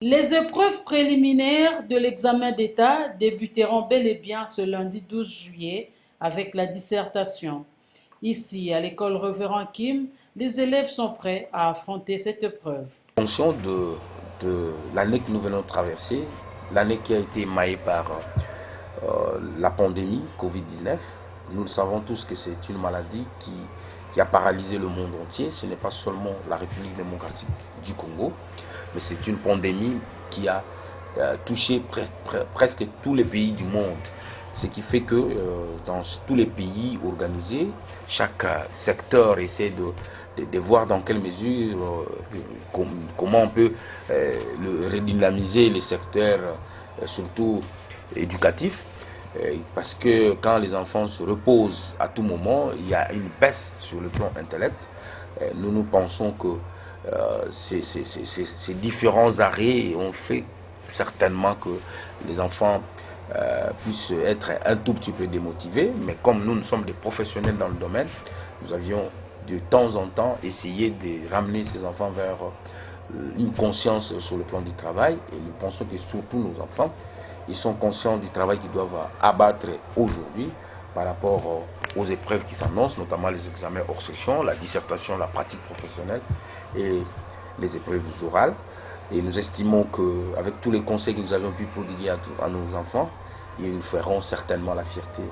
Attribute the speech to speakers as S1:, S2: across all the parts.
S1: Les épreuves préliminaires de l'examen d'État débuteront bel et bien ce lundi 12 juillet avec la dissertation. Ici, à l'école Révérend Kim, les élèves sont prêts à affronter cette épreuve.
S2: En fonction de l'année que nous venons de traverser, l'année qui a été émaillée par la pandémie Covid-19, nous le savons tous que c'est une maladie qui a paralysé le monde entier. Ce n'est pas seulement la République démocratique du Congo, mais c'est une pandémie qui a touché presque tous les pays du monde. Ce qui fait que dans tous les pays organisés, chaque secteur essaie de voir dans quelle mesure, comment on peut redynamiser les secteurs, surtout éducatifs. Parce que quand les enfants se reposent à tout moment, il y a une baisse sur le plan intellect. Nous pensons que ces différents arrêts ont fait certainement que les enfants puissent être un tout petit peu démotivés. Mais comme nous sommes des professionnels dans le domaine, nous avions de temps en temps essayé de ramener ces enfants vers une conscience sur le plan du travail. Et nous pensons que surtout nos enfants, ils sont conscients du travail qu'ils doivent abattre aujourd'hui par rapport aux épreuves qui s'annoncent, notamment les examens hors session, la dissertation, la pratique professionnelle et les épreuves orales. Et nous estimons qu'avec tous les conseils que nous avions pu prodiguer à nos enfants, ils feront certainement la fierté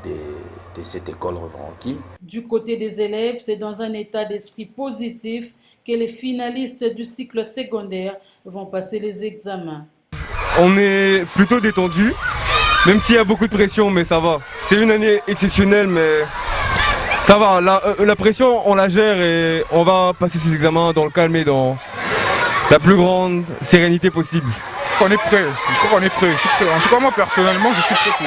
S2: de cette école Révérend Kim.
S1: Du côté des élèves, c'est dans un état d'esprit positif que les finalistes du cycle secondaire vont passer les examens.
S3: On est plutôt détendu, même s'il y a beaucoup de pression, mais ça va. C'est une année exceptionnelle, mais ça va. La pression, on la gère et on va passer ces examens dans le calme et dans la plus grande sérénité possible.
S4: On est prêt, je crois qu'on est prêt. Je suis prêt. En tout cas, moi personnellement, je suis prêt pour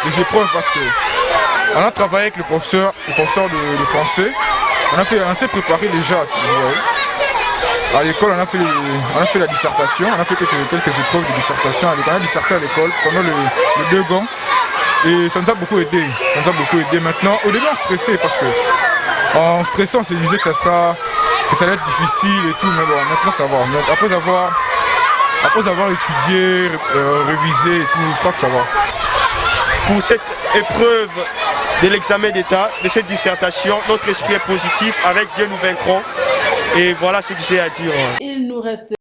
S4: les épreuves parce qu'on a travaillé avec le professeur de français. On s'est préparé déjà. À l'école, on a fait la dissertation, on a fait quelques épreuves de dissertation. On a disserté à l'école pendant les 2 gants et ça nous a beaucoup aidé. Maintenant, au début, on stressait parce que en stressant, on se disait que ça allait être difficile et tout, mais bon, maintenant ça va. Donc, après avoir étudié, révisé et tout, je crois que ça va.
S5: Pour cette épreuve de l'examen d'État, de cette dissertation, notre esprit est positif. Avec Dieu, nous vaincrons. Et voilà ce que j'ai à dire.
S1: Il nous reste